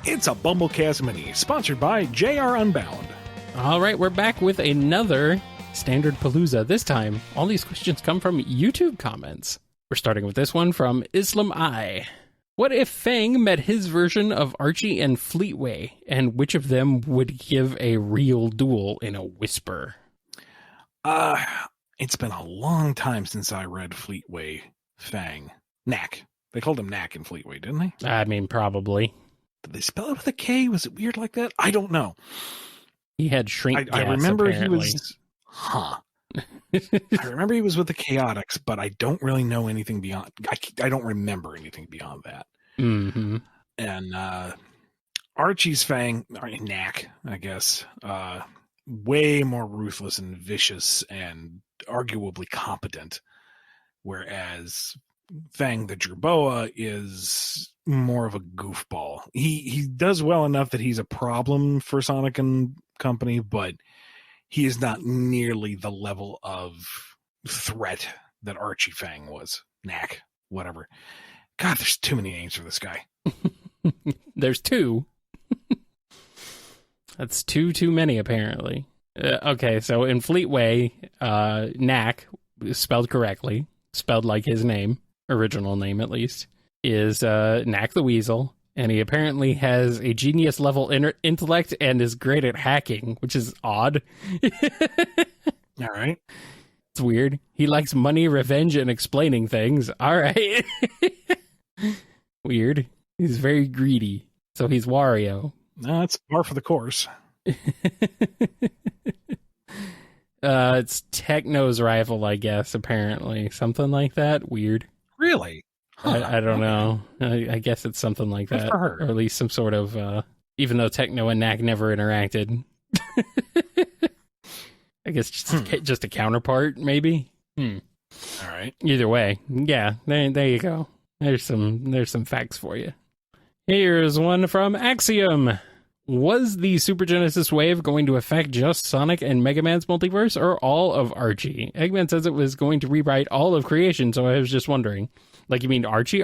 It's a BumbleKast Mini, sponsored by JR Unbound. All right, we're back with another Standard Palooza. This time, all these questions come from YouTube comments. We're starting with this one from Islam I. What if Fang met his version of Archie and Fleetway, and which of them would give a real duel in a whisper? It's been a long time since I read Fleetway Fang. Knack. They called him Knack in Fleetway, didn't they? I mean, probably. Did they spell it with a K? Was it weird like that? I don't know. He had shrink gas, I remember apparently. he was... I remember he was with the Chaotix, but I don't really know anything beyond... I don't remember anything beyond that. Mm-hmm. And Archie's Fang, Knack, I guess, way more ruthless and vicious and arguably competent, whereas Fang the Jerboa is more of a goofball. He does well enough that he's a problem for Sonic and company, but he is not nearly the level of threat that Archie Fang was. Knack, whatever. God, there's too many names for this guy. There's two. That's too many, apparently. Okay, so in Fleetway, Knack, spelled correctly, spelled like his name, original name at least, is Knack the Weasel, and he apparently has a genius-level intellect and is great at hacking, which is odd. All right. It's weird. He likes money, revenge, and explaining things. All right. Weird. He's very greedy, so he's Wario. No, that's par for the course. It's Techno's rival, I guess, apparently. Something like that. Weird. Really? Huh. I don't know. I guess it's something like that. Or at least some sort of, even though Techno and Knack never interacted. I guess just a counterpart, maybe? All right. Either way. Yeah, there you go. There's some facts for you. Here's one from Axiom. Was the Super Genesis wave going to affect just Sonic and Mega Man's multiverse, or all of Archie? Eggman says it was going to rewrite all of creation, so I was just wondering. Like, you mean Archie?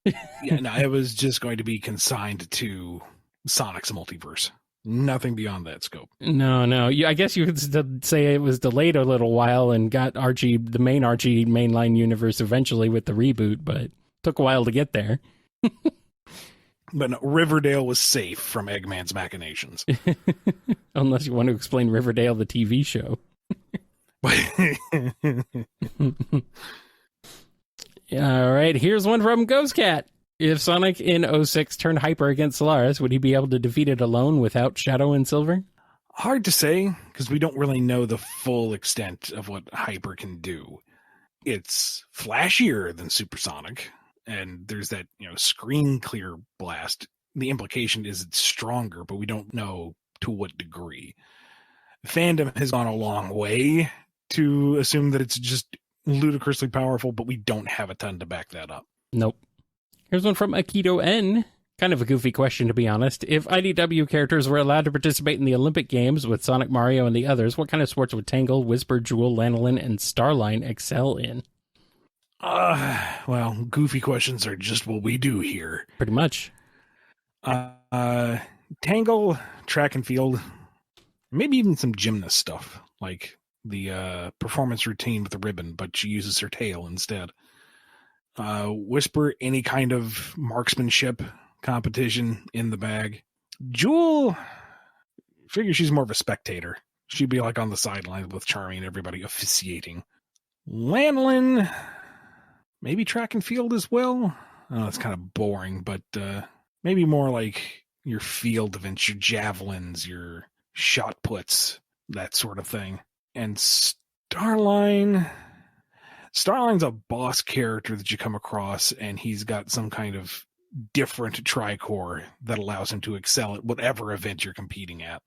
Yeah, no, it was just going to be consigned to Sonic's multiverse. Nothing beyond that scope. No. I guess you could say it was delayed a little while and got Archie, the main Archie mainline universe eventually with the reboot, but took a while to get there. But no, Riverdale was safe from Eggman's machinations. Unless you want to explain Riverdale, the TV show. All right, here's one from Ghost Cat. If Sonic in 06 turned Hyper against Solaris, would he be able to defeat it alone without Shadow and Silver? Hard to say, because we don't really know the full extent of what Hyper can do. It's flashier than Supersonic, and there's that, screen clear blast. The implication is it's stronger, but we don't know to what degree. Fandom has gone a long way to assume that it's just ludicrously powerful, but we don't have a ton to back that up. Nope. Here's one from Aikido N. Kind of a goofy question, to be honest. If IDW characters were allowed to participate in the Olympic Games with Sonic, Mario, and the others, what kind of sports would Tangle, Whisper, Jewel, Lanolin, and Starline excel in? Well, goofy questions are just what we do here. Pretty much. Tangle, track and field, maybe even some gymnast stuff, like the performance routine with the ribbon, but she uses her tail instead. Whisper, any kind of marksmanship competition in the bag. Jewel, figure she's more of a spectator. She'd be like on the sidelines with Charmy and everybody officiating. Lanolin, maybe track and field as well. Oh, it's kind of boring, but maybe more like your field events, your javelins, your shot puts, that sort of thing. And Starline's a boss character that you come across, and he's got some kind of different tricore that allows him to excel at whatever event you're competing at.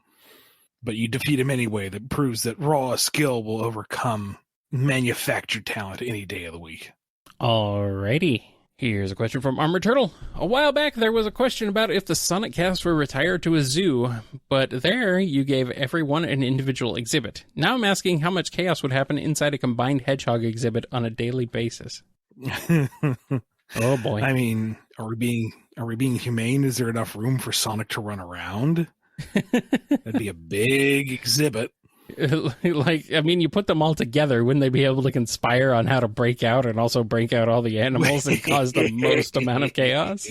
But you defeat him anyway. That proves that raw skill will overcome manufactured talent any day of the week. Alrighty. Here's a question from Armored Turtle. A while back, there was a question about if the Sonic cast were retired to a zoo, but there you gave everyone an individual exhibit. Now I'm asking how much chaos would happen inside a combined hedgehog exhibit on a daily basis. Oh boy. I mean, are we being humane? Is there enough room for Sonic to run around? That'd be a big exhibit. Like, I mean, you put them all together, wouldn't they be able to conspire on how to break out and also break out all the animals and cause the most amount of chaos?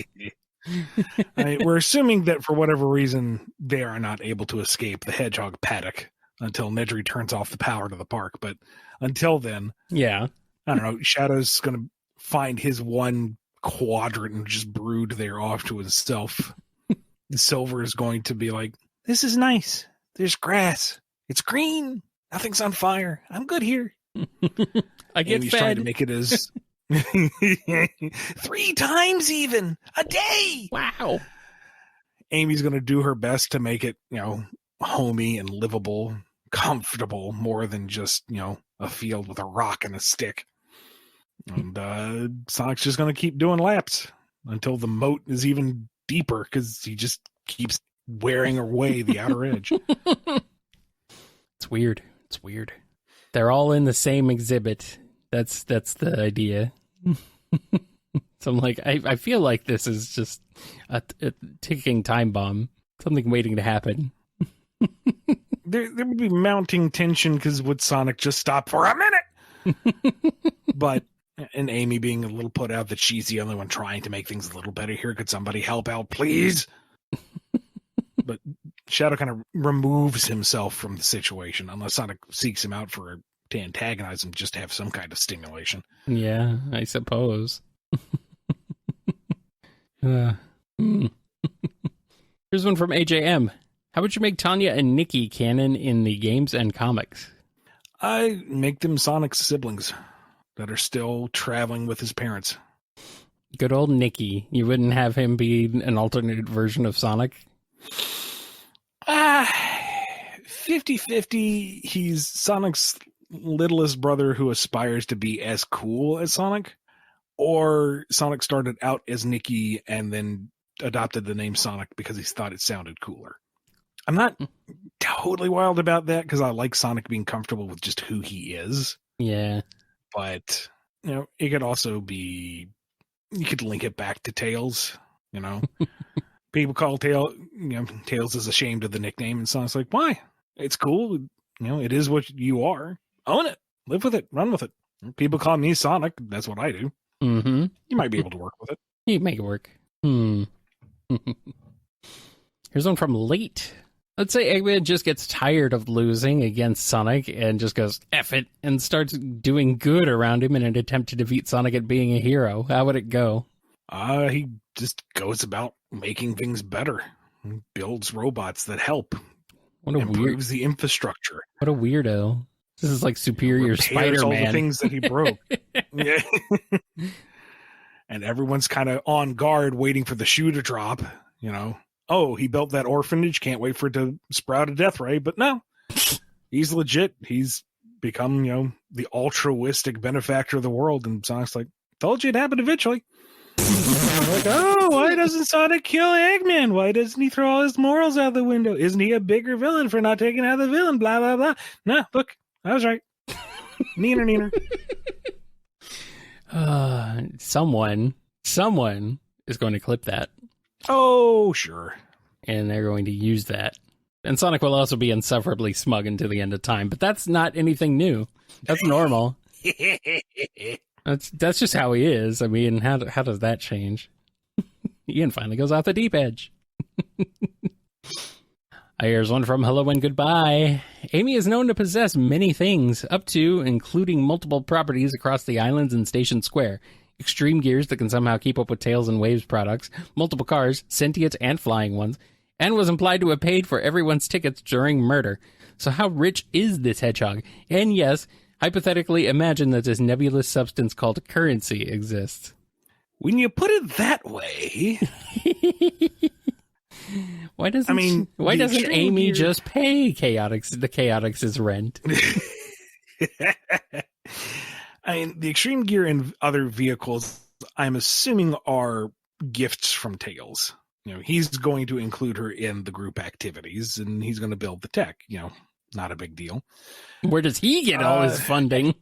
We're assuming that for whatever reason, they are not able to escape the hedgehog paddock until Nedry turns off the power to the park. But until then, yeah, I don't know, Shadow's going to find his one quadrant and just brood there off to himself. Silver is going to be like, this is nice. There's grass. It's green. Nothing's on fire. I'm good here. I get Amy's fed. trying to make it as 3 times even a day. Wow. Amy's going to do her best to make it, homey and livable, comfortable, more than just, a field with a rock and a stick. And Sonic's just going to keep doing laps until the moat is even deeper because he just keeps wearing away the outer edge. It's weird. It's weird. They're all in the same exhibit. That's the idea. So I'm like, I feel like this is just a ticking time bomb. Something waiting to happen. There would be mounting tension because would Sonic just stop for a minute? And Amy being a little put out that she's the only one trying to make things a little better here. Could somebody help out, please? But Shadow kind of removes himself from the situation unless Sonic seeks him out to antagonize him just to have some kind of stimulation. Yeah, I suppose. Here's one from AJM. How would you make Tanya and Nikki canon in the games and comics? I make them Sonic's siblings that are still traveling with his parents. Good old Nikki. You wouldn't have him be an alternate version of Sonic? 50-50. He's Sonic's littlest brother who aspires to be as cool as Sonic, or Sonic started out as Nikki and then adopted the name Sonic because he thought it sounded cooler. I'm not totally wild about that because I like Sonic being comfortable with just who he is. Yeah. But, it could also be, you could link it back to Tails, People call Tails is ashamed of the nickname, and Sonic's like, why? It's cool. It is what you are. Own it. Live with it. Run with it. People call me Sonic. That's what I do. Mm-hmm. You might be able to work with it. You make it work. Here's one from Late. Let's say Eggman just gets tired of losing against Sonic and just goes, F it, and starts doing good around him in an attempt to defeat Sonic at being a hero. How would it go? He just goes about making things better. Builds robots that help. Improves the infrastructure. What a weirdo. This is like Superior Spider-Man. All the things that he broke. Yeah. And everyone's kind of on guard waiting for the shoe to drop, Oh, he built that orphanage. Can't wait for it to sprout a death ray. But no, he's legit. He's become, the altruistic benefactor of the world. And Sonic's like, told you it'd happen eventually. Like, oh, why doesn't Sonic kill Eggman? Why doesn't he throw all his morals out the window? Isn't he a bigger villain for not taking out the villain? Blah, blah, blah. No, look, I was right. Neener. Someone is going to clip that. Oh, sure. And they're going to use that. And Sonic will also be insufferably smug until the end of time. But that's not anything new. That's normal. That's just how he is. I mean, how does that change? Ian finally goes off the deep edge. Here's one from Hello and Goodbye. Amy is known to possess many things, up to including multiple properties across the islands and Station Square. Extreme gears that can somehow keep up with Tails and Waves products, multiple cars, sentient and flying ones, and was implied to have paid for everyone's tickets during murder. So how rich is this hedgehog? And yes, hypothetically imagine that this nebulous substance called currency exists. When you put it that way... Why doesn't Amy just pay the Chaotix' rent? I mean, the extreme gear in other vehicles I'm assuming, are gifts from Tails. He's going to include her in the group activities, and he's going to build the tech. Not a big deal. Where does he get all his funding?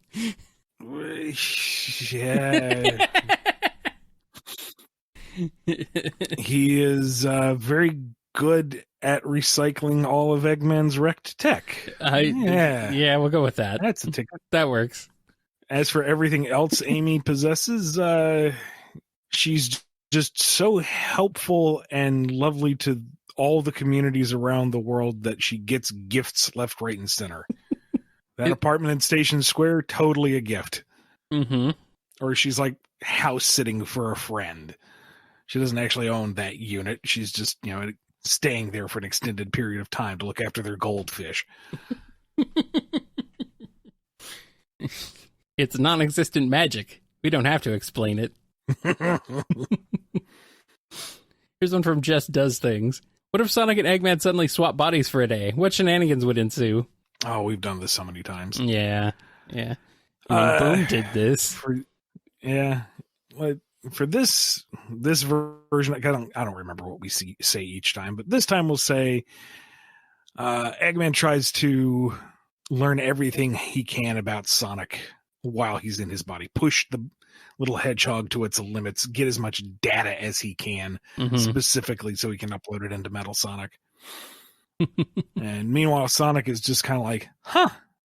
Yeah. He is very good at recycling all of Eggman's wrecked tech. Yeah, we'll go with that. That's a ticket. That works. As for everything else Amy possesses, she's just so helpful and lovely to all the communities around the world that she gets gifts left, right, and center. That apartment in Station Square, totally a gift. Mm-hmm. Or she's like house sitting for a friend. She doesn't actually own that unit. She's just, staying there for an extended period of time to look after their goldfish. It's non-existent magic. We don't have to explain it. Here's one from Just Does Things. What if Sonic and Eggman suddenly swap bodies for a day? What shenanigans would ensue? Oh, we've done this so many times. Yeah. Boom did this. For this version, I don't remember what we say each time, but this time we'll say Eggman tries to learn everything he can about Sonic while he's in his body. Push the little hedgehog to its limits, get as much data as he can, specifically so he can upload it into Metal Sonic. And meanwhile, Sonic is just kind of like,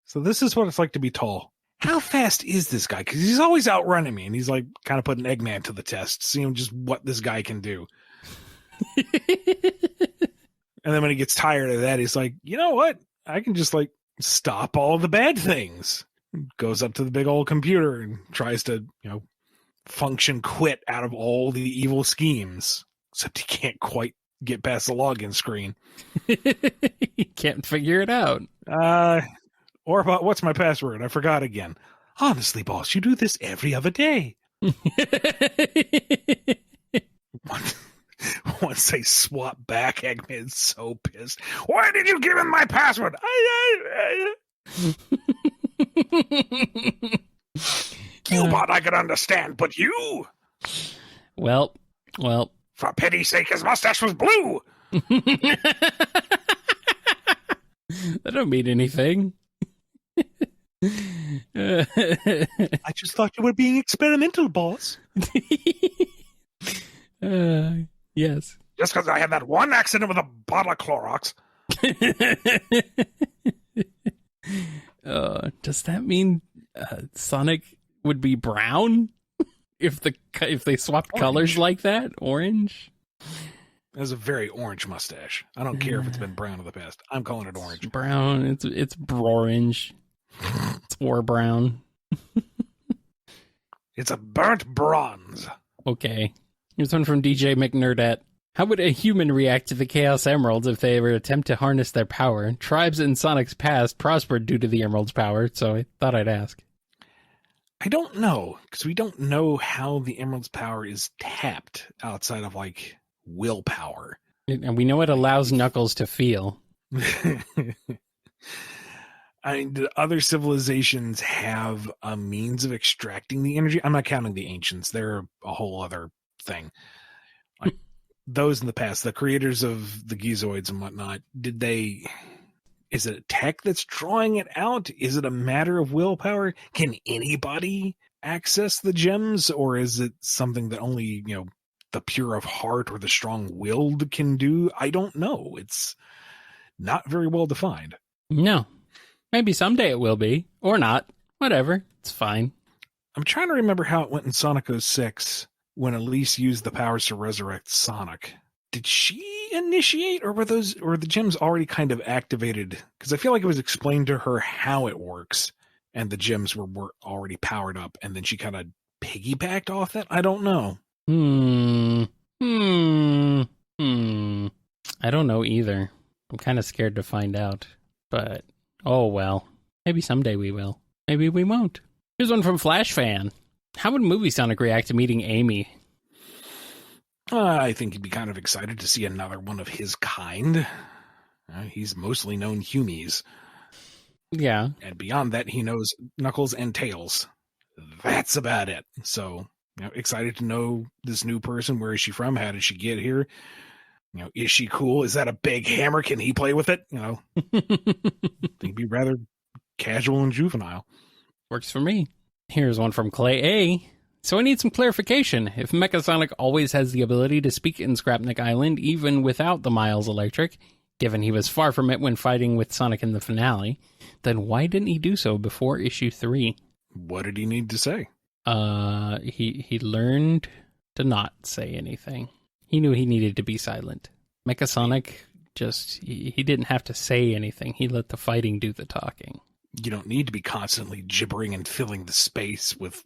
so this is what it's like to be tall. How fast is this guy? Because he's always outrunning me, and he's like kind of putting Eggman to the test, seeing just what this guy can do. And then when he gets tired of that, he's like, you know what? I can just like stop all the bad things. Goes up to the big old computer and tries to, function quit out of all the evil schemes. Except he can't quite get past the login screen. He can't figure it out. Or about what's my password? I forgot again. Honestly, boss, you do this every other day. Once they swap back, Eggman's so pissed. Why did you give him my password? Cubot I could understand, but you? Well. For pity's sake, his mustache was blue. That don't mean anything. I just thought you were being experimental, boss. Yes. Just because I had that one accident with a bottle of Clorox. Does that mean Sonic would be brown if they swapped colors like that? Orange? It has a very orange mustache. I don't care if it's been brown in the past. I'm calling it orange. Brown. It's orange. It's or brown. It's a burnt bronze. Okay. Here's one from DJ McNerdette. How would a human react to the Chaos Emeralds if they ever attempt to harness their power? Tribes in Sonic's past prospered due to the Emerald's power, so I thought I'd ask. I don't know, because we don't know how the Emerald's power is tapped outside of, willpower. And we know it allows Knuckles to feel. Do other civilizations have a means of extracting the energy? I'm not counting the ancients. They're a whole other thing. Those in the past, the creators of the Gizoids and whatnot, is it a tech that's drawing it out? Is it a matter of willpower? Can anybody access the gems? Or is it something that only, the pure of heart or the strong-willed can do? I don't know. It's not very well defined. No. Maybe someday it will be. Or not. Whatever. It's fine. I'm trying to remember how it went in Sonic 06 when Elise used the powers to resurrect Sonic. Did she initiate, or were the gems already kind of activated? Because I feel like it was explained to her how it works, and the gems were already powered up, and then she kind of piggybacked off that? I don't know. I don't know either. I'm kind of scared to find out. But, oh well. Maybe someday we will. Maybe we won't. Here's one from Flash Fan. How would Movie Sonic react to meeting Amy? I think he'd be kind of excited to see another one of his kind. He's mostly known Humies. Yeah. And beyond that, he knows Knuckles and Tails. That's about it. So excited to know this new person. Where is she from? How did she get here? Is she cool? Is that a big hammer? Can he play with it? They'd be rather casual and juvenile. Works for me. Here's one from Clay A. So I need some clarification. If Mechasonic always has the ability to speak in Scrapnik Island, even without the Miles Electric, given he was far from it when fighting with Sonic in the finale, then why didn't he do so before issue 3? What did he need to say? He learned to not say anything. He knew he needed to be silent. Mechasonic he didn't have to say anything. He let the fighting do the talking. You don't need to be constantly gibbering and filling the space with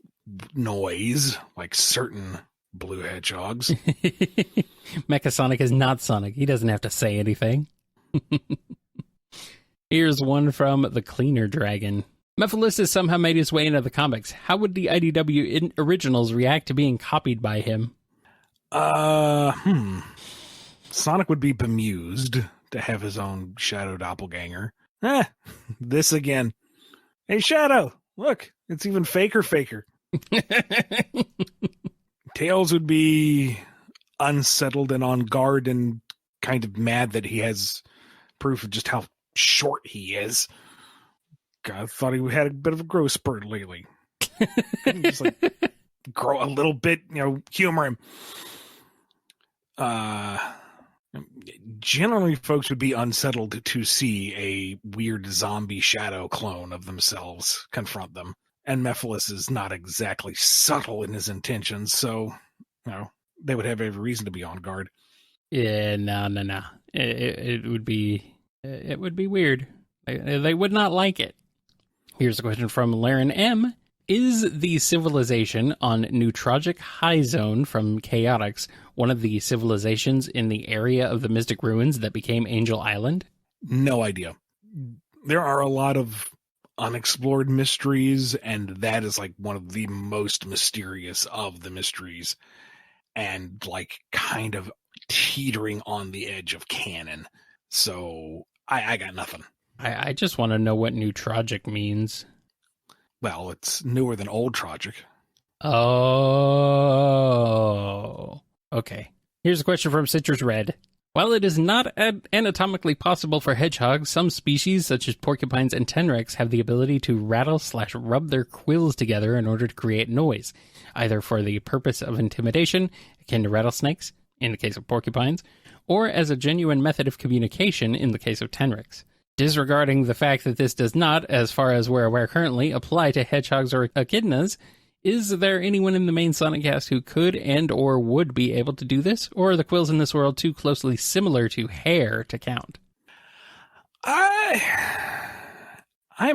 noise like certain blue hedgehogs. Mechasonic is not Sonic. He doesn't have to say anything. Here's one from the Cleaner Dragon. Mephilistus somehow made his way into the comics. How would the IDW originals react to being copied by him? Sonic would be bemused to have his own Shadow doppelganger. This again. Hey, Shadow, look, it's even faker. Tails would be unsettled and on guard and kind of mad that he has proof of just how short he is. God, I thought he had a bit of a growth spurt lately. Couldn't just grow a little bit, humor him. Generally, folks would be unsettled to see a weird zombie Shadow clone of themselves confront them. And Mephiles is not exactly subtle in his intentions, so they would have every reason to be on guard. Yeah, no. It would be weird. They would not like it. Here's a question from Laren M. Is the civilization on Neutrogic High Zone from Chaotix one of the civilizations in the area of the Mystic Ruins that became Angel Island? No idea. There are a lot of unexplored mysteries, and that is one of the most mysterious of the mysteries, and kind of teetering on the edge of canon. So I got nothing. I just want to know what Neutrogic means. Well, it's newer than Old Trogic. Oh, okay. Here's a question from Citrus Red. While it is not anatomically possible for hedgehogs, some species, such as porcupines and tenrecs, have the ability to rattle/rub their quills together in order to create noise, either for the purpose of intimidation, akin to rattlesnakes, in the case of porcupines, or as a genuine method of communication, in the case of tenrecs. Disregarding the fact that this does not, as far as we're aware currently, apply to hedgehogs or echidnas, is there anyone in the main Sonic cast who could and or would be able to do this? Or are the quills in this world too closely similar to hair to count? I'm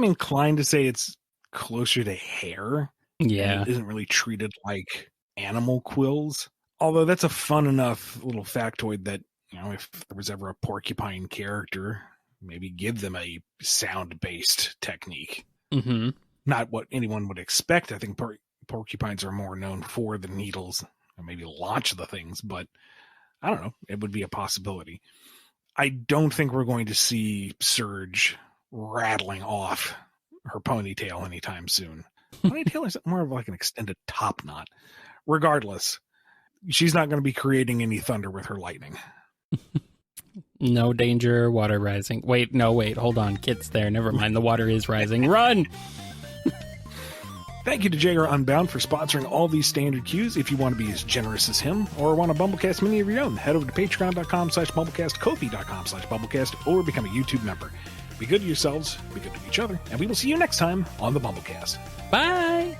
inclined to say it's closer to hair. Yeah. It isn't really treated like animal quills. Although that's a fun enough little factoid that, if there was ever a porcupine character, maybe give them a sound-based technique. Mm-hmm. Not what anyone would expect. I think porcupines are more known for the needles and maybe launch the things, but I don't know. It would be a possibility. I don't think we're going to see Surge rattling off her ponytail anytime soon. Ponytail is more of an extended top knot. Regardless, she's not going to be creating any thunder with her lightning. No danger, water rising. Wait, hold on. Kit's there. Never mind. The water is rising. Run! Thank you to JR Unbound for sponsoring all these standard cues. If you want to be as generous as him or want a BumbleKast Mini of your own, head over to patreon.com/BumbleKast, Ko-fi.com/BumbleKast, or become a YouTube member. Be good to yourselves, be good to each other, and we will see you next time on the BumbleKast. Bye!